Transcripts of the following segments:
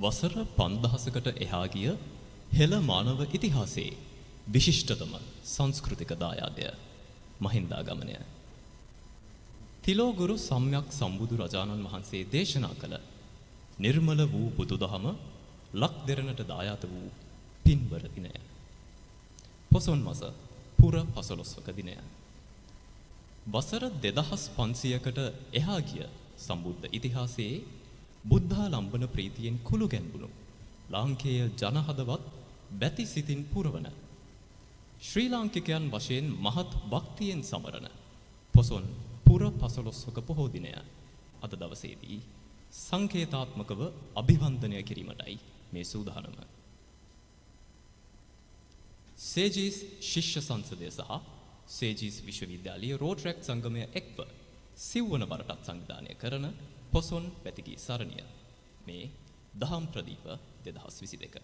වසර 5000කට එහා ගිය හෙළ මානව ඉතිහාසයේ විශිෂ්ටතම සංස්කෘතික දායාදය මහින්දාගමනය. තිලෝගුරු සම්්‍යක් සම්බුදු රජාණන් වහන්සේ දේශනා කළ නිර්මල වූ බුදුදහම ලක් දෙරණට දායාද වූ පින්වර දිනය. පොසොන් මාස පුර 15වක දිනය. වසර 2500කට එහා ගිය සම්බුද්ධ ඉතිහාසයේ බුද්ධාලම්බන ප්‍රීතියෙන් කුළු ගැන්වුණු ලාංකේය ජනහදවත් බැති සිතින් පුරවන ශ්‍රී ලාංකිකයන් වශයෙන් මහත් භක්තියෙන් සමරන පොසොන් පුර 15වක පොහෝ දිනය අද දවසේදී සංකේතාත්මකව අභිවන්දනය කිරීමටයි මේ සූදානම. සේජීස් ශිෂ්‍ය සංසදය සහ සේජීස් විශ්වවිද්‍යාලීය රෝටරැක් සංගමය එක්ව සිව්වන වරටත් සංවිධානය කරන පොසොන් පැතිකී සරණිය මේ දහම් ප්‍රදීප 2022.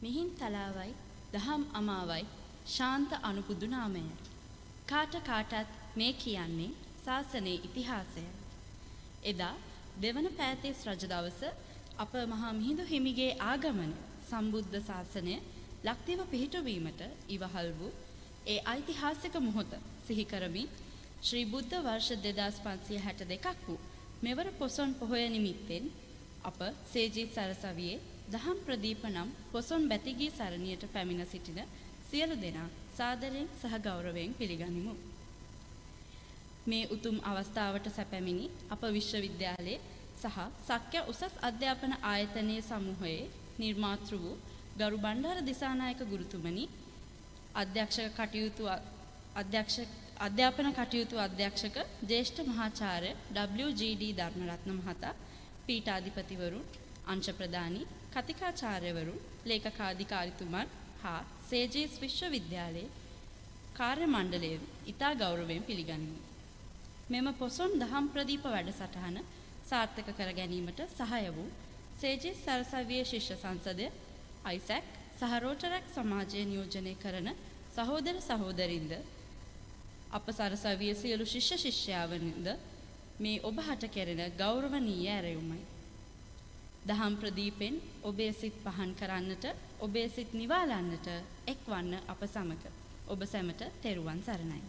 මිහින් තලාවයි දහම් අමාවයි ශාන්ත අනුබුදු නාමය. කාට කාටත් මේ කියන්නේ ශාසනයේ ඉතිහාසය. එදා දෙවන පෑතිස් රජ දවස අප මහා මිහිඳු හිමිගේ ආගමන සම්බුද්ධ ශාසනය ලක්දිව පිහිටුවීමට ඉවහල් වූ ඒ ඓතිහාසික මොහොත සිහි කරමින් ශ්‍රී බුද්ධ වර්ෂ 2562ක් වූ මෙවර පොසොන් පොහොය නිමිත්තෙන් අප සේජී සරසවියේ දහම් ප්‍රදීප නම් පොසොන් බැතිගී සරණියට පැමිණ සිටින සියලු දෙනා සාදරයෙන් සහ ගෞරවයෙන් පිළිගනිමු. මේ උතුම් අවස්ථාවට සැපැමිණි අප විශ්වවිද්‍යාලයේ සහ සක්‍ය උසස් අධ්‍යාපන ආයතනයේ සමූහයේ නිර්මාතෘ වූ ගරු බණ්ඩාර දිසානායක ගුරුතුමනි, අධ්‍යාපන කටයුතු අධ්‍යක්ෂක ජ්‍යෙෂ්ඨ මහාචාර්ය WGD ධර්මරත්න මහතා, පීඨාධිපතිවරුන්, අංශ ප්‍රධානී, කතිකාචාර්යවරුන්, ලේකකාධිකාරිතුමන් හා සේජීස් විශ්වවිද්‍යාලයේ කාර්ය මණ්ඩලය ඉතා ගෞරවයෙන් පිළිගනිමි. මෙම පොසොන් දහම් ප්‍රදීප වැඩසටහන සාර්ථක කර ගැනීමට සහාය වූ සේජීස් සරසවියේ ශිෂ්‍ය සංසදය, අයිසැක් සහ රෝටරැක් සමාජය නියෝජනය කරන සහෝදර සහෝදරින්ද, අප සරසවියේ සියලු ශිෂ්‍ය ශිෂ්‍යාවන්ද මේ ඔබ හට කෙරෙන ගෞරවනීය ඇරයුමයි. දහම් ප්‍රදීපෙන් ඔබේ සිත් පහන් කරන්නට, ඔබේ සිත් නිවාලන්නට එක්වන්න අප සමග. ඔබ සැමට තෙරුවන් සරණයි.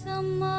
Sama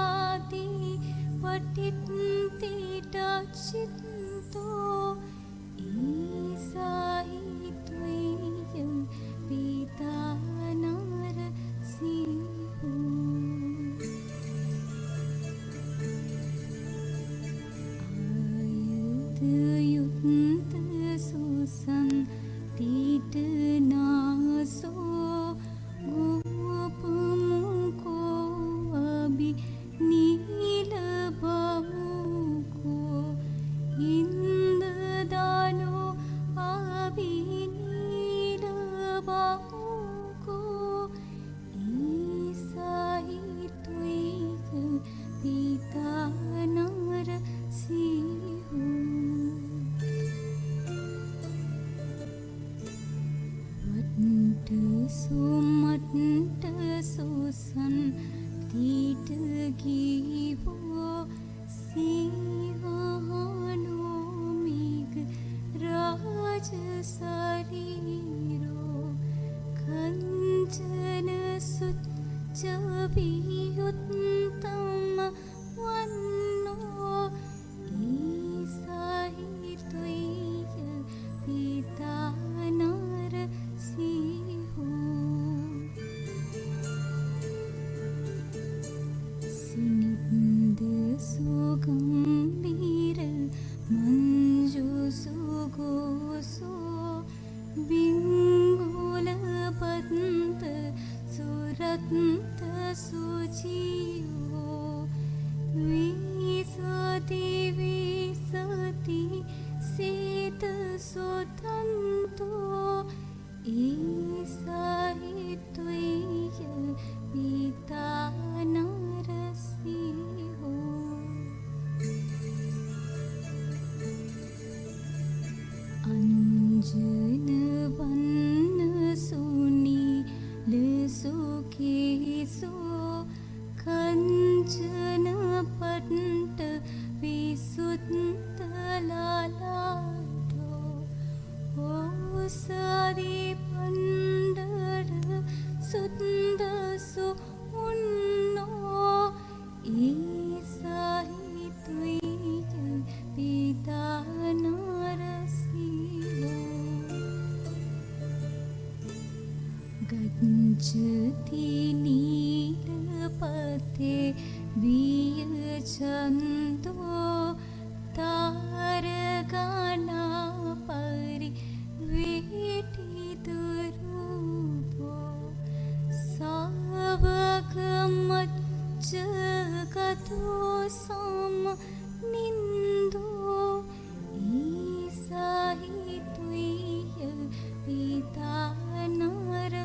සුමට සුසන් තීට ගීවෝ සිංහනෝමිග රාජ සරීරෝ කංචන සුත් චවියුත්තම වන්නෝ ඊසහිතුය පිතානර සිහෝ සිනින්ද සුගම්බීර මංජු සුගෝසෝ බිංගුල පත්ත සුරත්ත සුචියෝ විසති විසති සීත සොතන්තෝ ඊසහිතුය පිතානරසිහෝ අංජන වන්න සුනි ලසුකේසෝ කංචන පට්ට විසුත්තලාලාටෝ ඕසාරි පණ්ඩර සුන්දසු උන්නෝ ඊසහිතුය පිතානරසිහෝ ගච්ඡති නීලපතේ වියචන්දෝ තාරගනා පරි විටිදුරූපෝ සාවකමච්චගතෝ සම නින්දෝ ඊසහිතුය පිතානර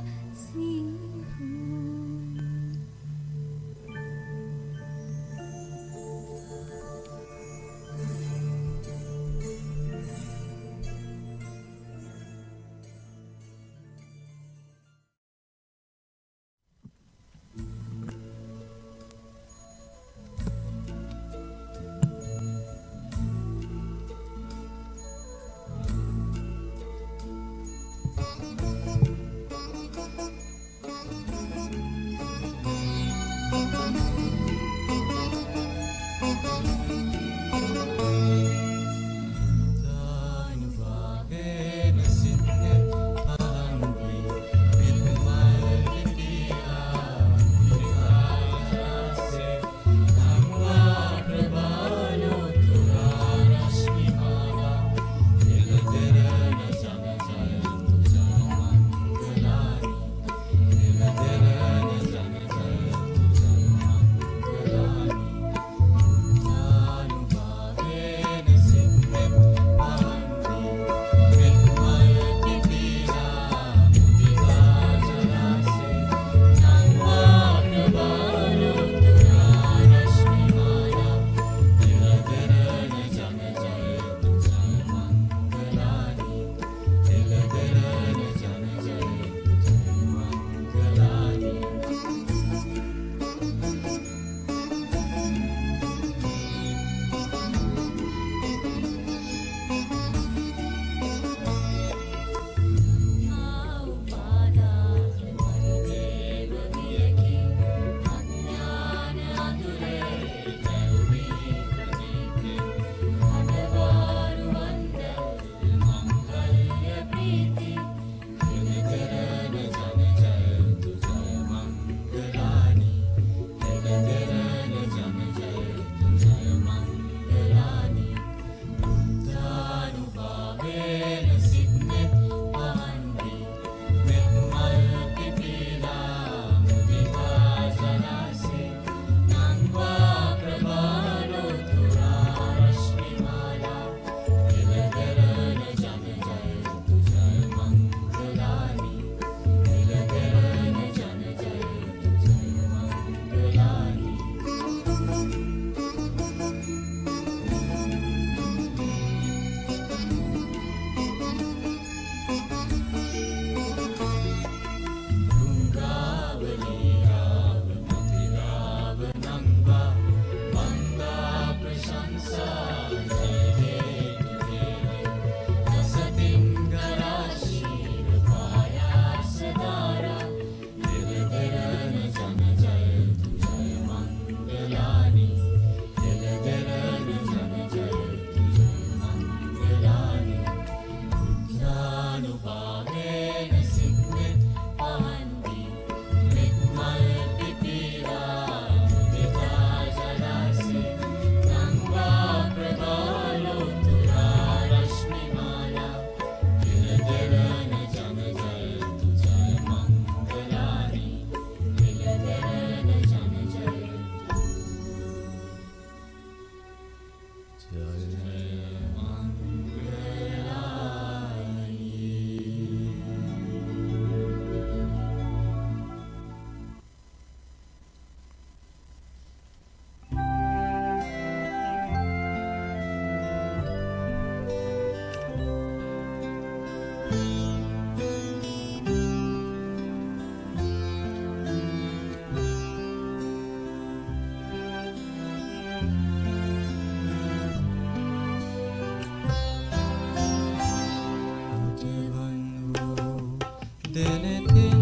දෙනෙතින්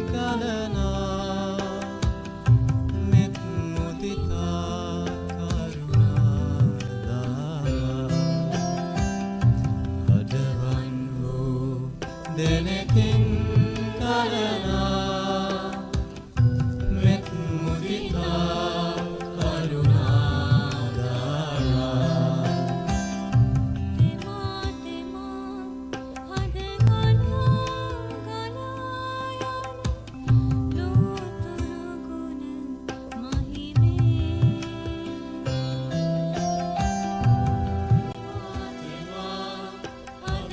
කලනා මෙත් මුදිතා කරුණාදාරා අඩවන් වූ දෙනෙතින් කලනා මෙත් මුදිතා කරුණාදාරා දෙමා දෙමා හද ගලා යන ලෝතුරු ගුණ මහිමේ හද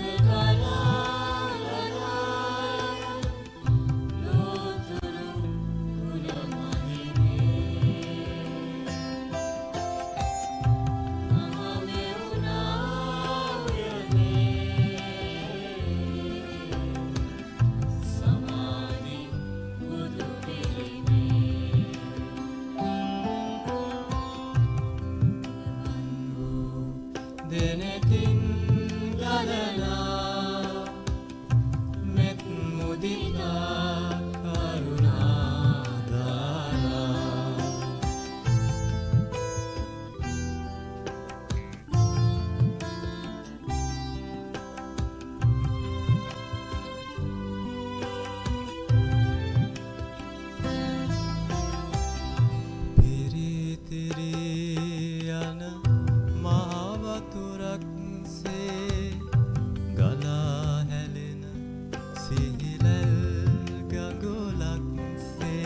දෙනෙතින් ගලනා මෙත් මුදිතා කරුණාදාරා පිරිතිරී යන මහවතුරක්සේ ගලා හැලෙන සිහිලල් ගඟුලක්සේ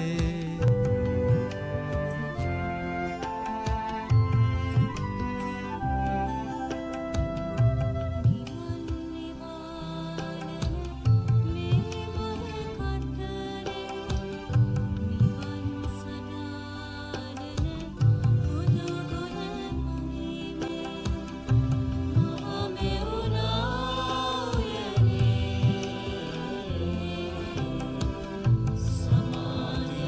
නිවන් නිවාලන මේ මහ කතරේ නිවන් සදානන බුදු ගුණ මහිමේ මහ මෙවුනා උයනේ සමාධි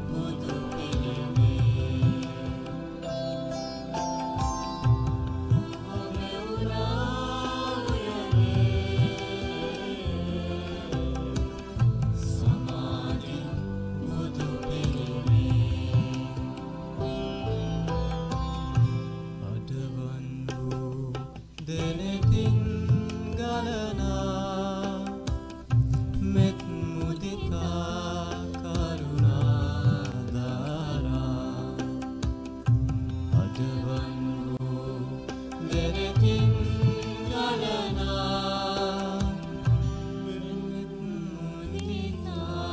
බුදු පිළිමේ මහ මෙවුනා උයනේ සමාධි බුදු පිළිමේ අඩවන් වූ දෙනෙතින් ගලනා මෙත් මුදිතා කරුණාදාරා අඩවන් වූ දෙනෙතින් ගලනා මෙත් මුදිතා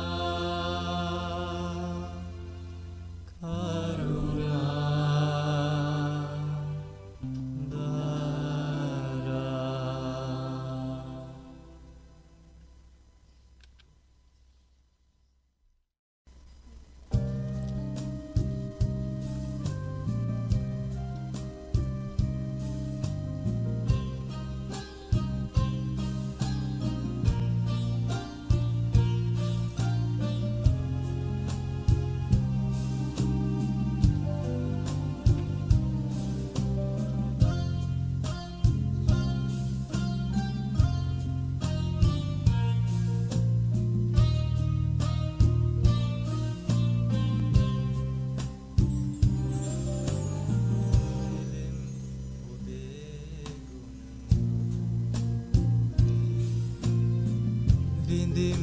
විඳිම්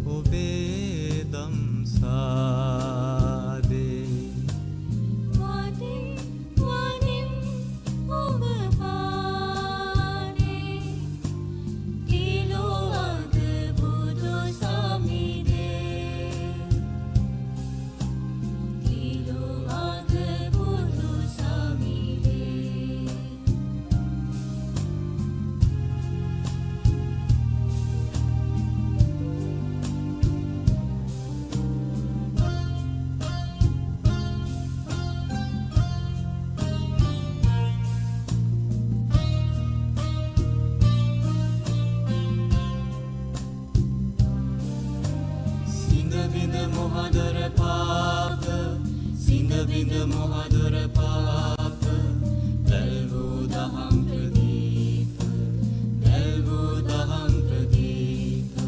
ඔබේ දම්සාදේ වදින් වදින් ඔබ පානේ කිලෝ අද බුදු සමිදේ කිලෝ අද බුදු සමිදේ සිඳ මොහදර පාප සිඳ බිඳ මොහදර පාප දැල් වූ දහම් ප්‍රදීප දැල් වූ දහම් ප්‍රදීප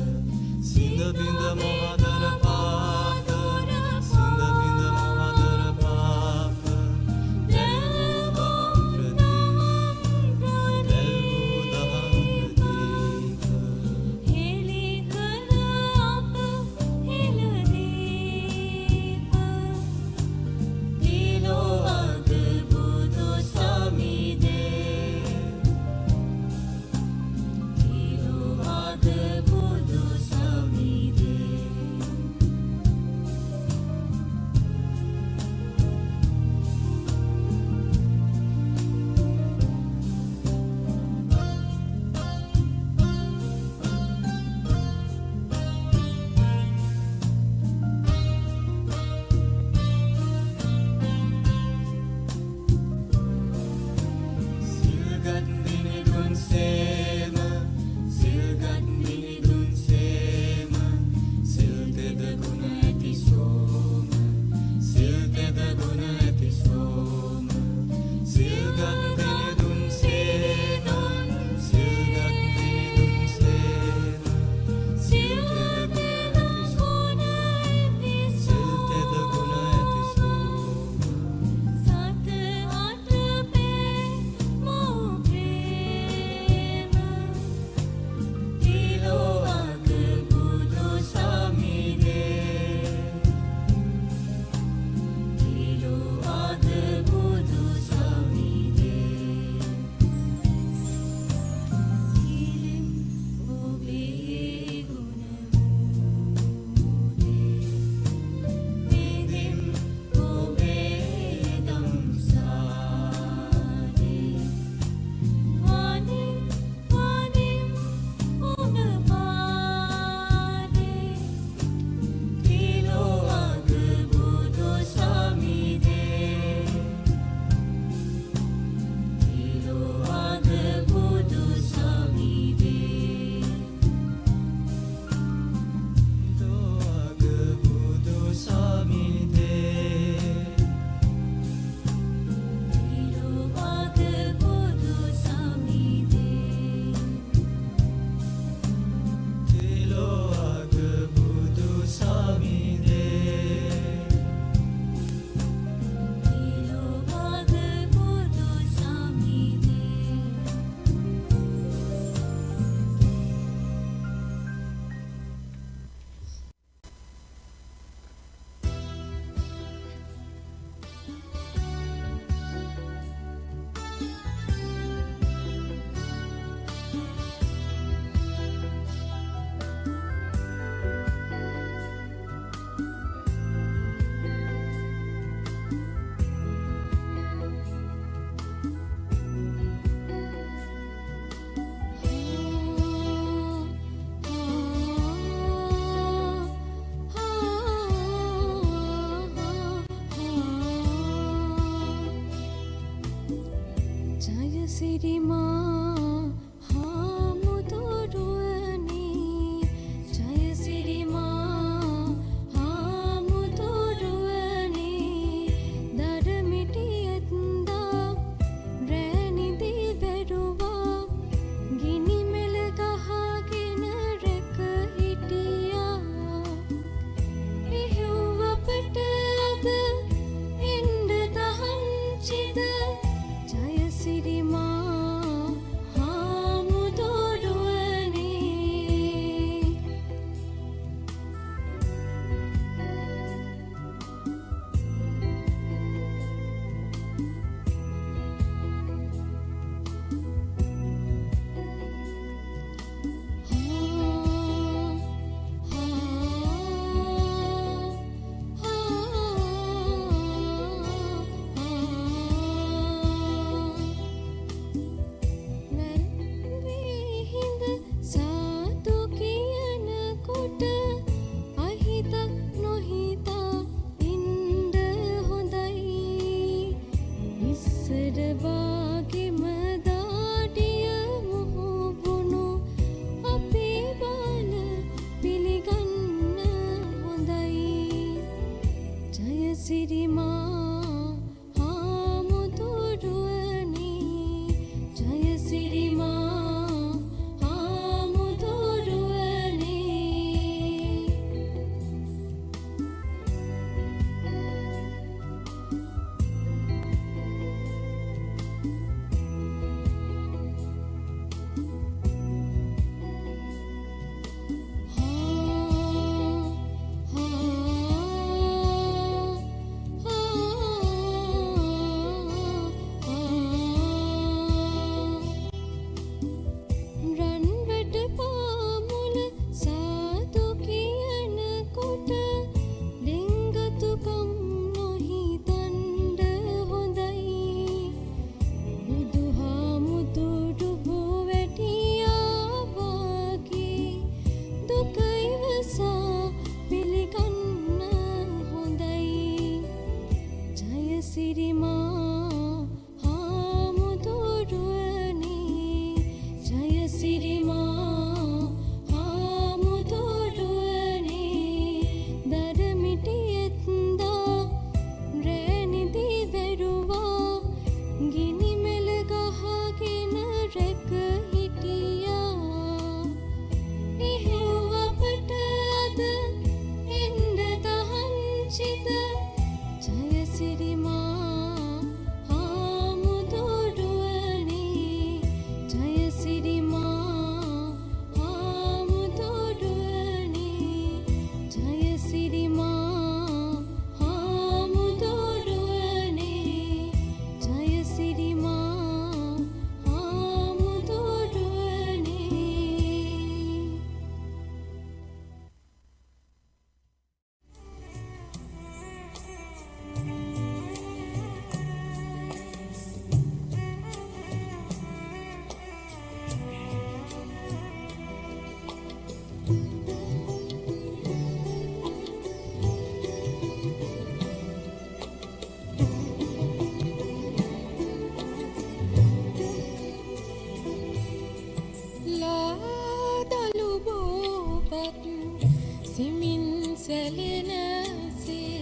සැලෙනසේ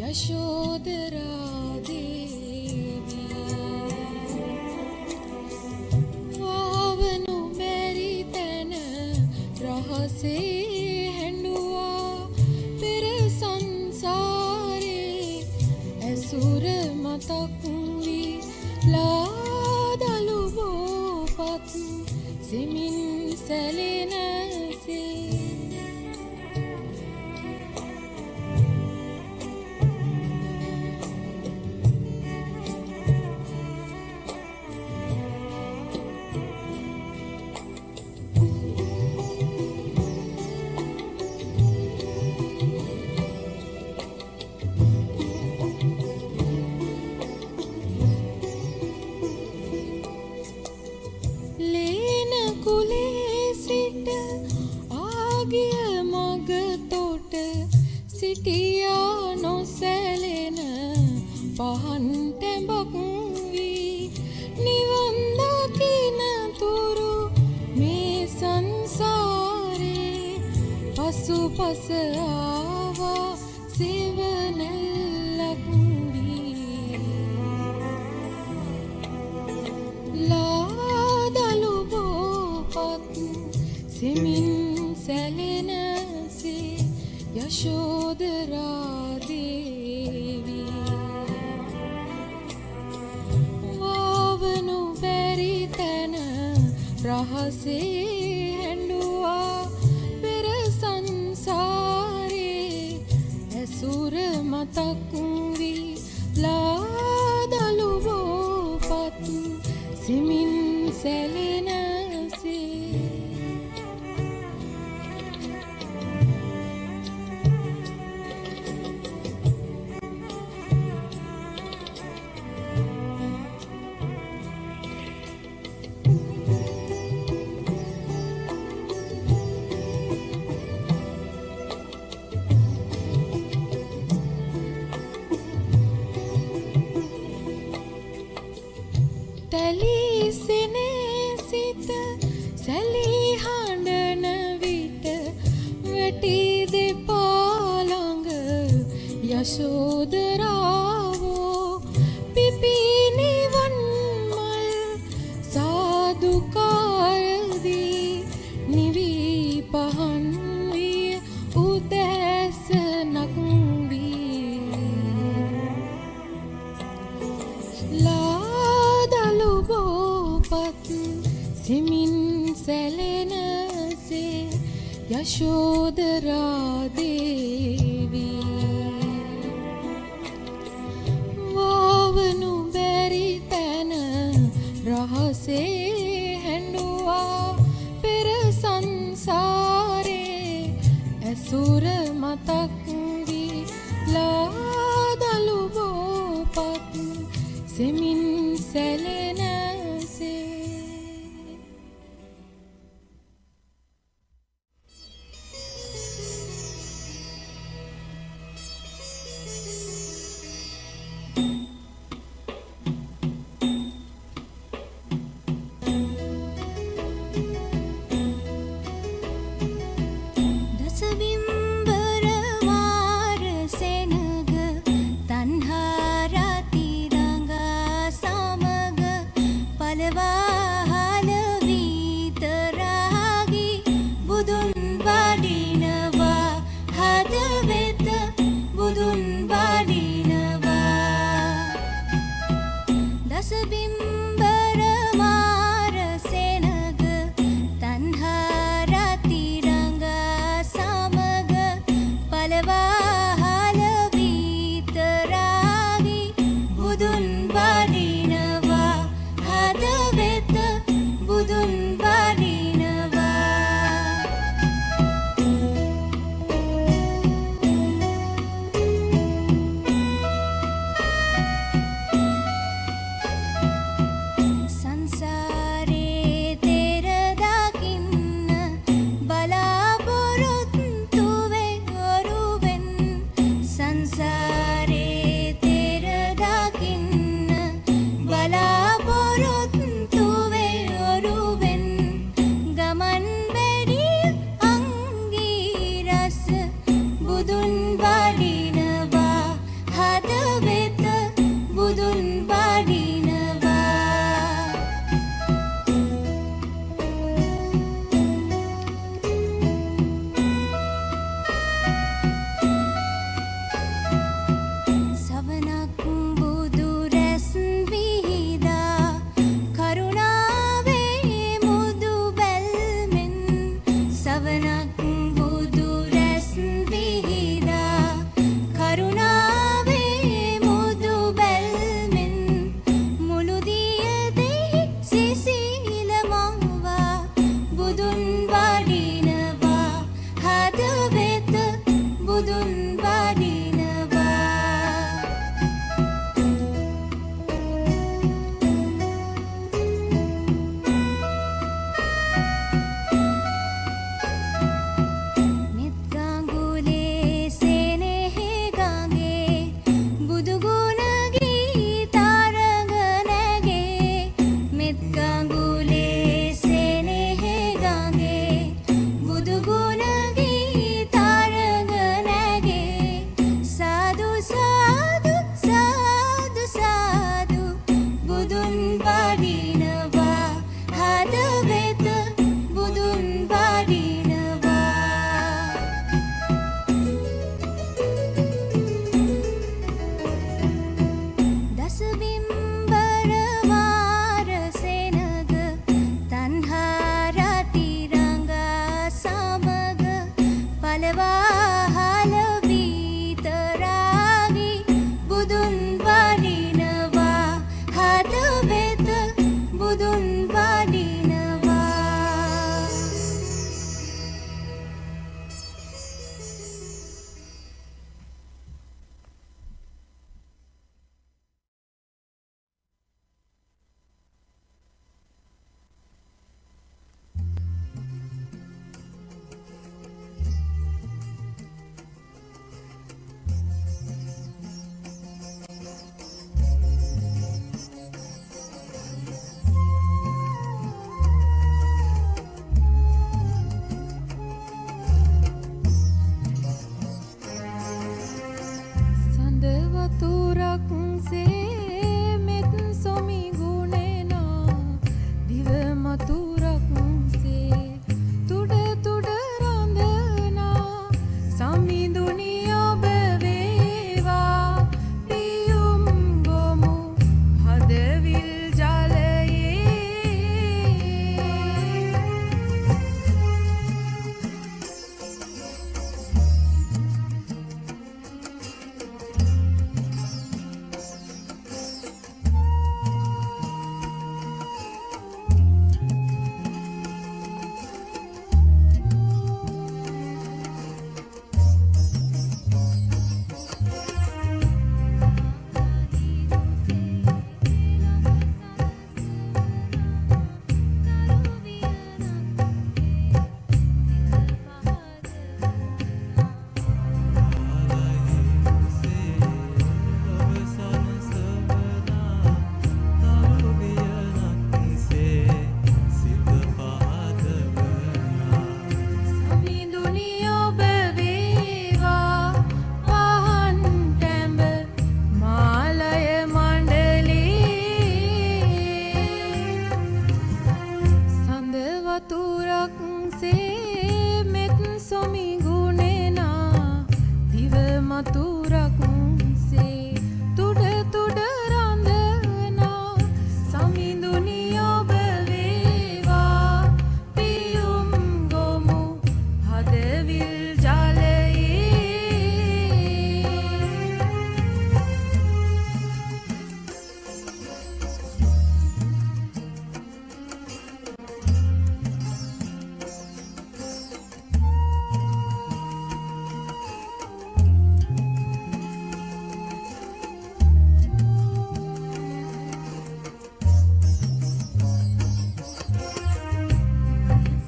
යශෝදරා දේවී වාවනු බැරි තැන රහසේ හැඬුවා පෙර සංසාරේ ඇසුර මතක් වී ලාදලු බෝපත් සෙමින් සැලෙනසේ ලේන කුලේ සිට ආගිය මග තොට සිටියා නොසැලෙන පහන් තැඹක් වී නිවන් දකින තුරු මේ සංසාරේ පසුපස ආවා සෙවණැල්ලක් වී ලාදලු බෝපත් සෙමින් සැලෙනසේ යශෝදරා දේවී වාවනු බැරි තැන රහසේ හැඬුවා පෙර සංසාරේ ඇසුර මතක් වී ලාදලු බෝපත් සෙමින් සැලෙනසේ තැලී සිනේ සිත සැලී හඬන විට වැටි දෙපා ළඟ යශෝදරාවෝ පිපී නිවන් මල් සාදුකාරදී නිවී පහන් විය උදෑසනක් වී ලාදලු බෝපත් සෙමින් සැලෙනසේ යශෝදරා දේවී වාවනු බැරි තැන රහසේ හැඬුවා පෙර සංසාරේ ඇසුර මතක් වී ලාදලු බෝපත් සෙමින් සැලෙනසේ දසබිම්බර වාර සෙනග තණ්හා රති රඟා සමග පලවාහල විතරාගි බුදුන් වඩිනවා හද වෙත බුදුන් වඩිනවා දසබිම්බර වාර සෙනග තණ්හා රති රඟා සමග පලවාහල විතරාගි බුදුන් වඩිනවා හද වෙත බුදුන් වඩිනවා සංසාරේ තෙර දකින්න බලාපොරොත්තු වේ ඔරුවෙන් සංසාරේ තෙර දකින්න බලාපොරොත්තු වේ ඔරුවෙන් ගමන් බැරි අංගී රස බුදුන්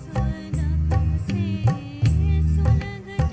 සුවනක් සේ සුළඟට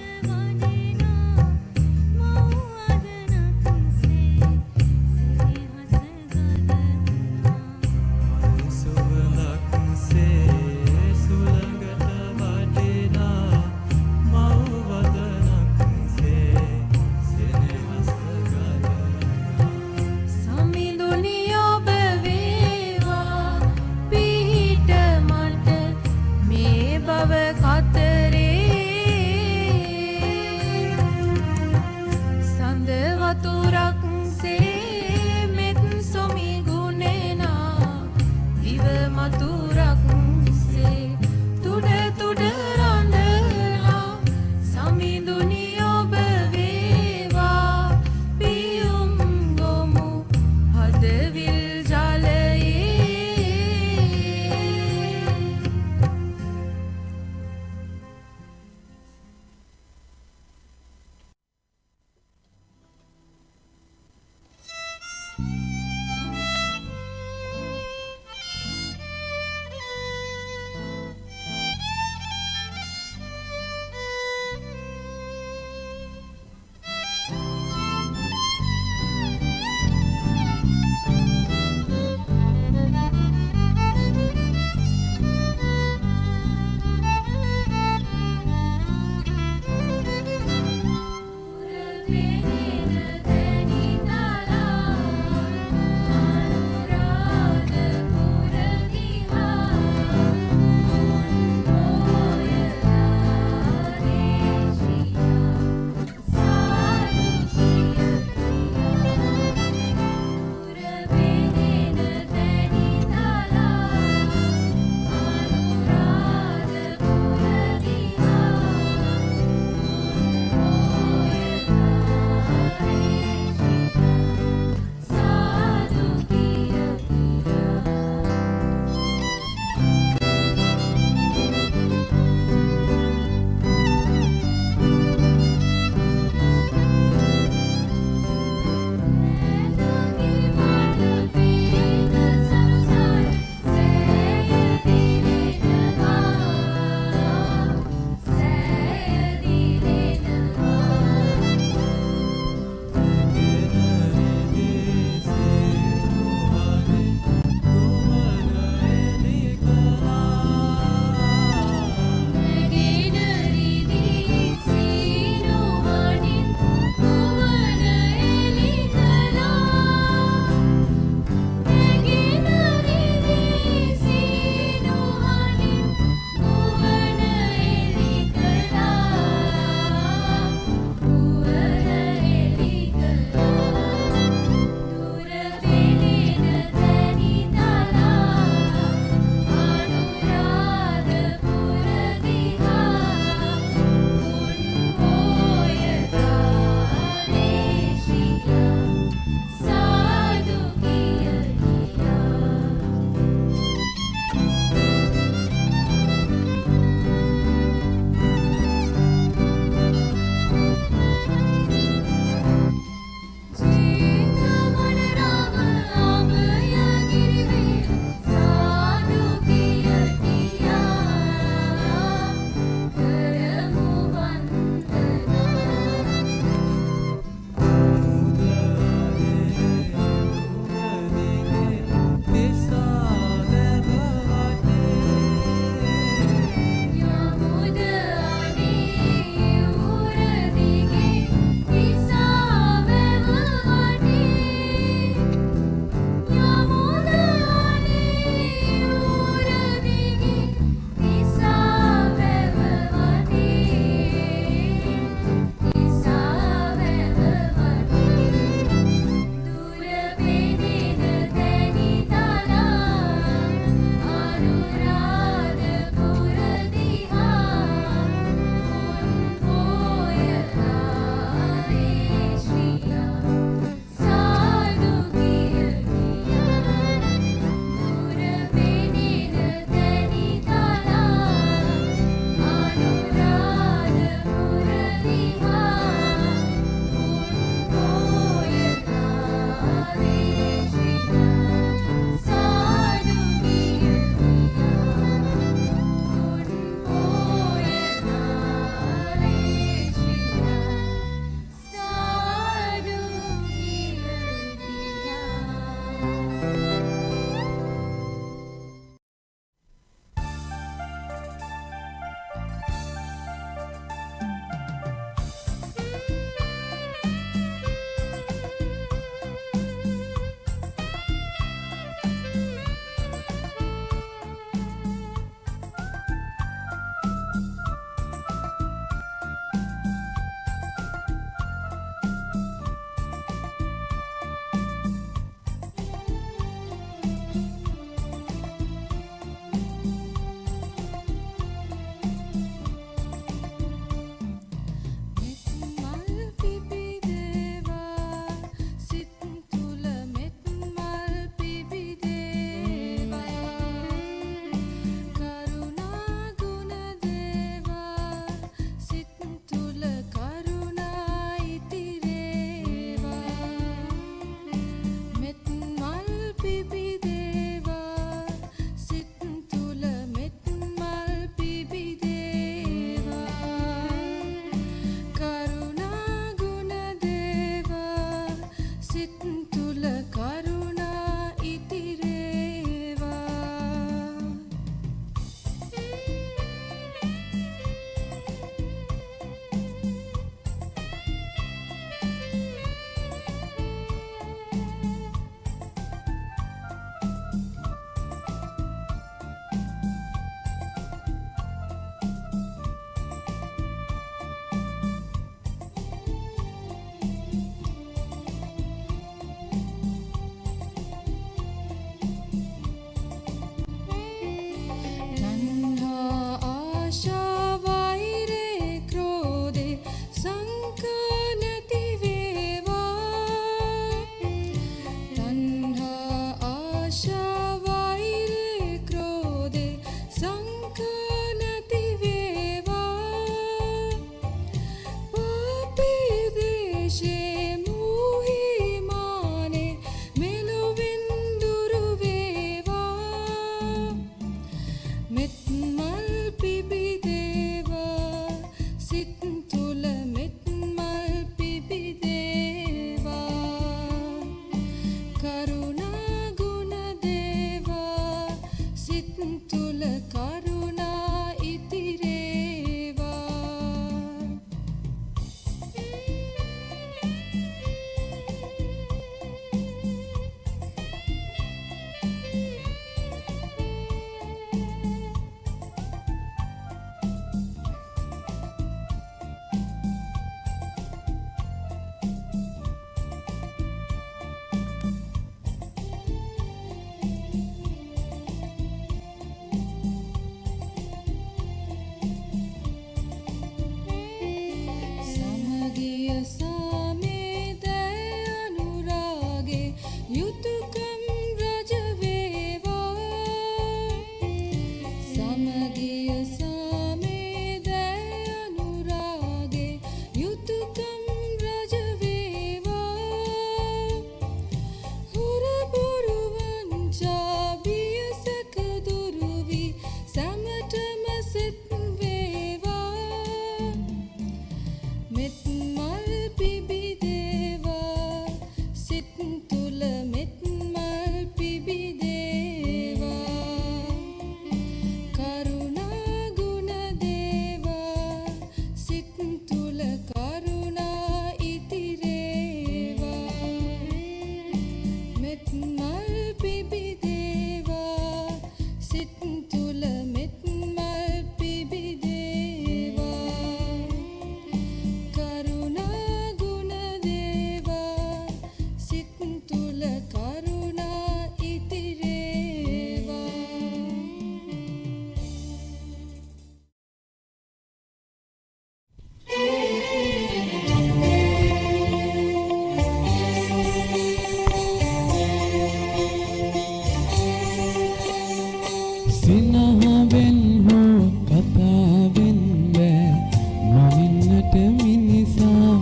මනින්නට මිනිසා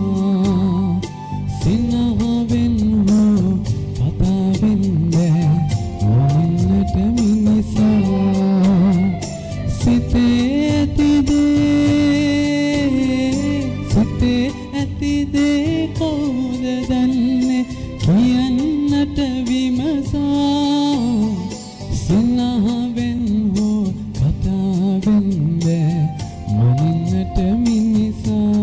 සිනහවෙන් හෝ කතාවෙන් බෑ මනින්නට මිනිසා සිතේ ඇති දේ කවුද දන්නේ කියන්නට විමසා සිනහවෙන් හෝ කතාවෙන් බෑ මනින්නට මිනිසා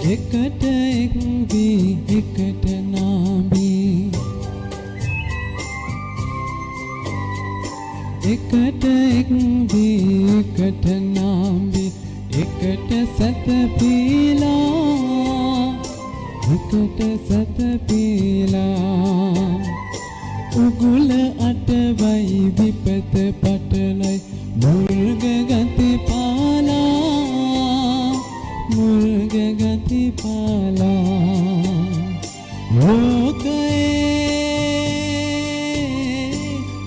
එකට එක් වී එකට නාඹී එකට එක් වී එකට නාඹී එකට සැතපීලා උගුල අටවයි විපත පටලයි මුර්ග ගති පාලා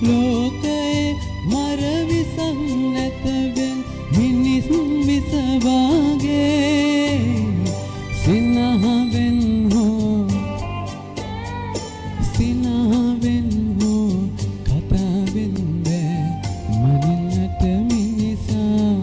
ලෝකයේ මර විසන් නැතවෙන් මිනිස් විසවාගේ සිනහවෙන් හෝ කතාවෙන් බෑ මනින්නට මිනිසා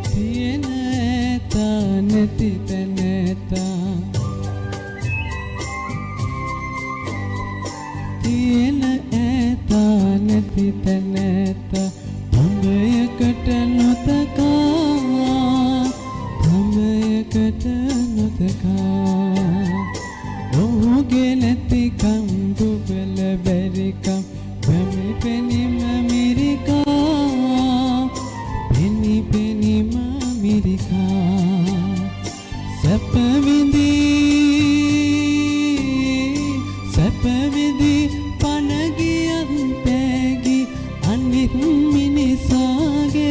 තියෙන ඇතා නැති තැන ඇතා තියෙන ඇතා නැති තැන ඇතා භවයකට නොතකා ඔහුගේ නැතිකම් දුබල බැරිකම් පැමි පෙනීම මිරිකා පෙනීම මිරිකා සැප විඳී පණ ගියත් පෑගි අනිත් මිනිසාගේ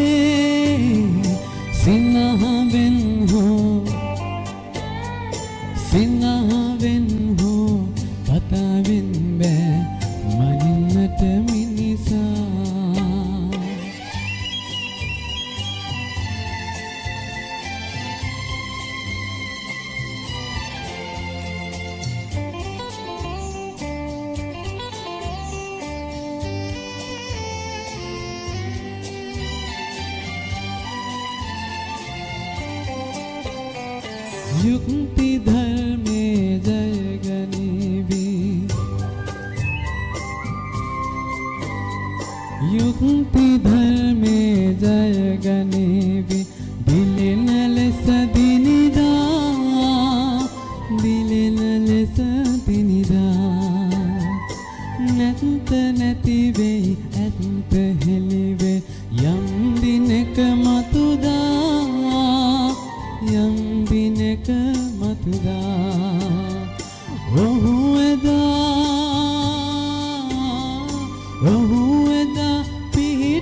සිනහවෙන් හෝ කතාවෙන් බෑ මනින්නට මිනිසා युक्ति धर्मे जय गनीवी युक्ति धर्मे जय गनीवी दिलिन लेस दिनिदा නැත නැති වෙයි ඇත්ත හෙළිවේ යම් දිනක මතුදා ඔහු එදා පිහිට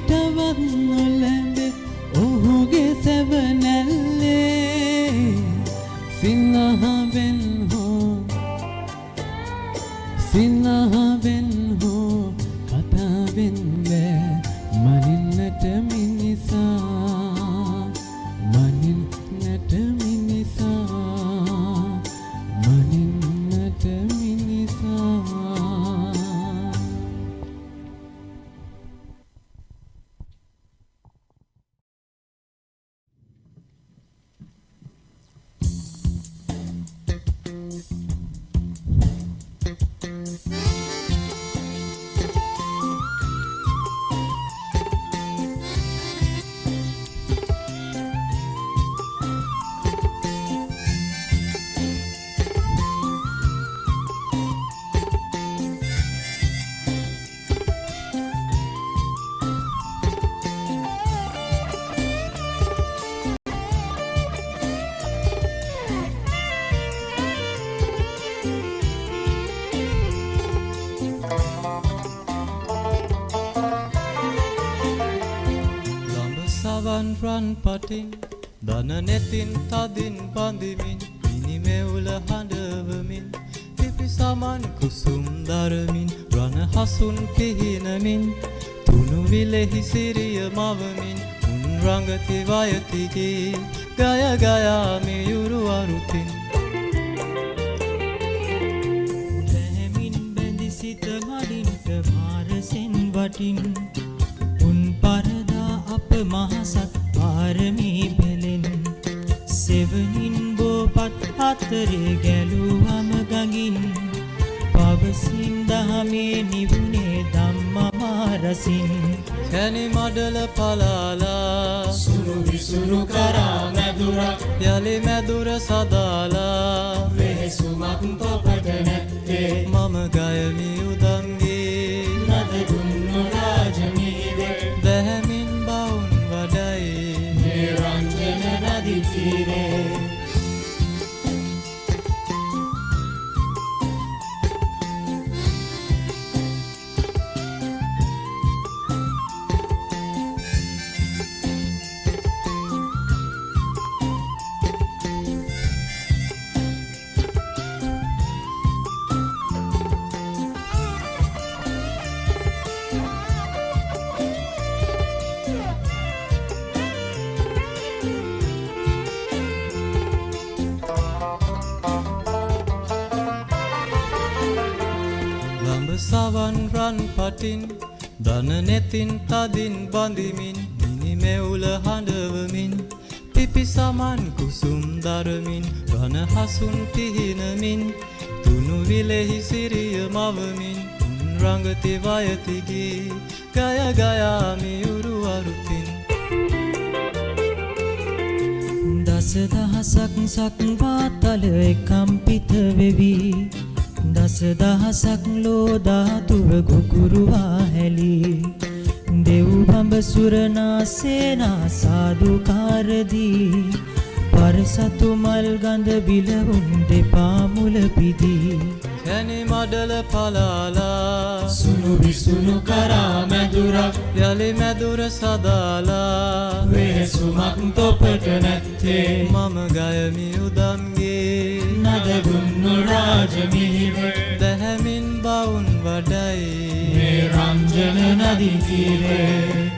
පටින් දන නෙතින් තදින් බඳිමින් මිනිමෙවුල හඬවමින් පිපි සමන් කුසුම් දරමින් රණ හසුන් පිහිනමින් තුනු විලෙහි සිරිය මවමින් උන් රඟති වයතිගේ ගය ගයා මියුරු අරුතින් දැහැමින් බැඳි සිත මඩින්ට මාරසෙන් වටින් උන් පරදා අප මහසත් පාරමී පෙළෙන් සෙවණින් බෝපත් අතරේ ගැලුවම ගඟින් පවසින් දහමේ නිවුනේ ධම්මමාරසින් කැනි මඩල පලාලා සුරු විසුරු කරා මැදුරක් යලි මැදුර සදාලා වෙහෙසුමක් තොපට නැත්තේ මම ගයමි උදම්ගේ නද දුන්නු රාජමීවේ දැහැමින් බවුන් වඩයි මේ රංජන නදි තීරේ සවන් රන් පටින් දන නෙතින් තදින් බඳිමින් මිනිමෙවුල හඬවමින් පිපි සමන් කුසුම් දරමින් රණ හසුන් පිහිනමින් තුනු විලෙහි සිරිය මවමින් උන් රඟති වයතිගේ ගය ගයා මියුරු අරුතින් දස දහසක් සක්වාතල කම්පිත වෙවි දස දහසක් ලෝධාතුව කුකුරුවා හැලී දෙව් බඹ සුරනා සේනා සාදුකාරදී පරසතු මල් ගඳ බිලවුන් දෙපා මුල පිදී කැනි මඩල පලාලා සුණු විසුණු කරා මැදුරක් යලි මැදුර සදාලා වෙහෙසුමක් තොපට නැත්තේ මම ගයමි උදම්ගේ නද දුන්නු රාජමිහිවේ දැහැමින් බවුන් වඩයි මේ රංජන නදි තීරේ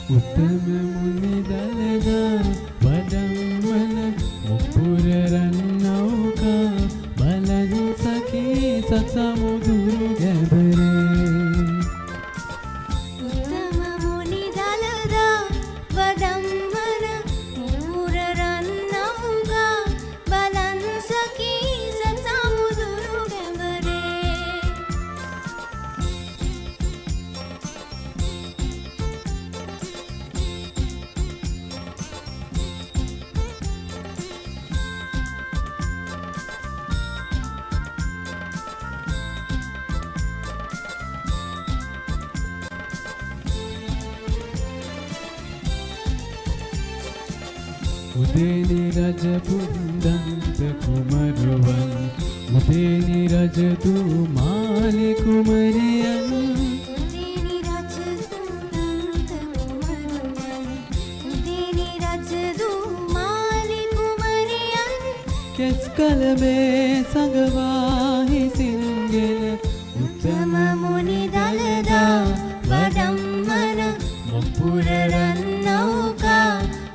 උත්තම මුනි දලදා වඩම්මන මුපුර රන්නවුකා බලන් සකී සසමුදුරු ගැබරේ උත්තම මුනි දලදා වඩම්මන මුර රන්නවුගා බලන් සකී සසමුදුරු ගැඹරේ උදේනි රජ පුන්දන්ත කුමරුවන් උදේනි රජ දූ මාලි කුමරියන් උදේනි රජ දුන්දන්ත කුමරුවන් උදේනි රජ දූ මාලි කුමරියන් කෙස් කලමේ සඟවාහි සිංගෙන උත්තම මුනි දලදා වඩම්මන මුපුර රන්නවුකා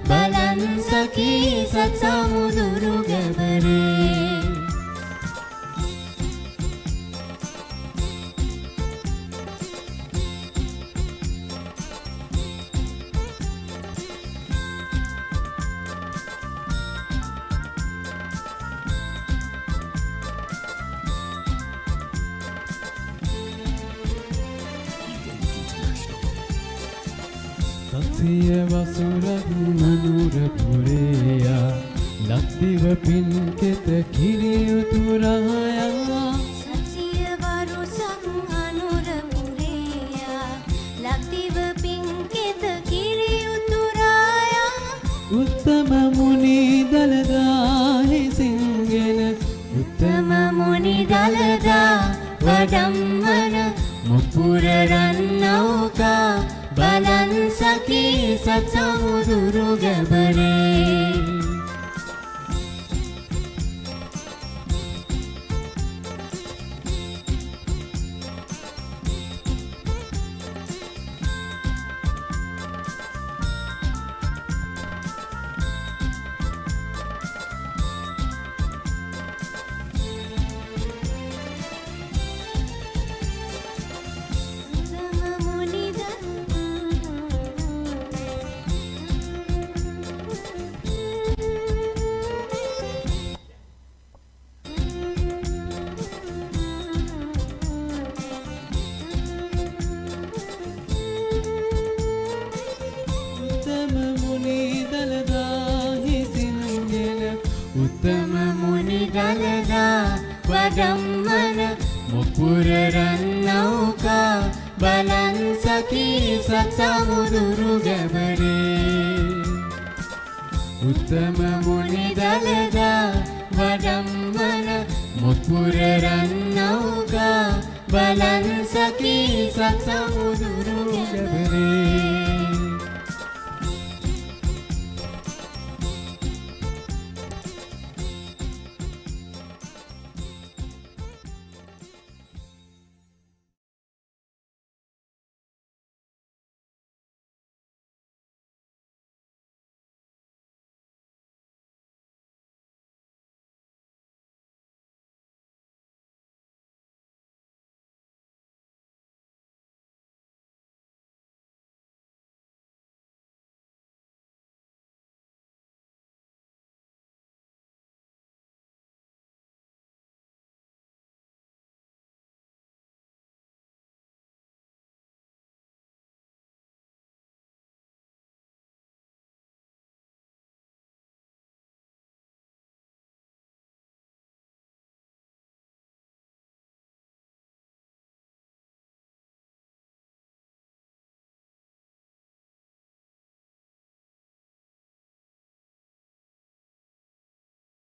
බලන් සකී සසමුදුරු ගැඹරේ සිය වසුරක් මනුර පුරේයා ලක්දිව පින්කෙත කිරි උතුරායා සතිය වරුසක් අනුර පුරේයා ලක්දිව පින්කෙත කිරි උතුරායා උත්තම මුනි දලදාහි සිංගෙන උත්තම මුනි දලදා වඩම්මන මුපුර රන් නෞකා බලන් සකී සත් සමුදුරු ගැබරේ උත්තම මුනි දලදාහි සිංගෙන උත්තම මුනි දලදා වඩම්මන මුපුර රන් නෞකා බලන් සකී සත් සමුදුරු ගැබරේ උත්තම මුනි දලදා වඩම්මන මුපුර රන් නෞකා බලන් සකී සත් සමුදුරු ගැබරේ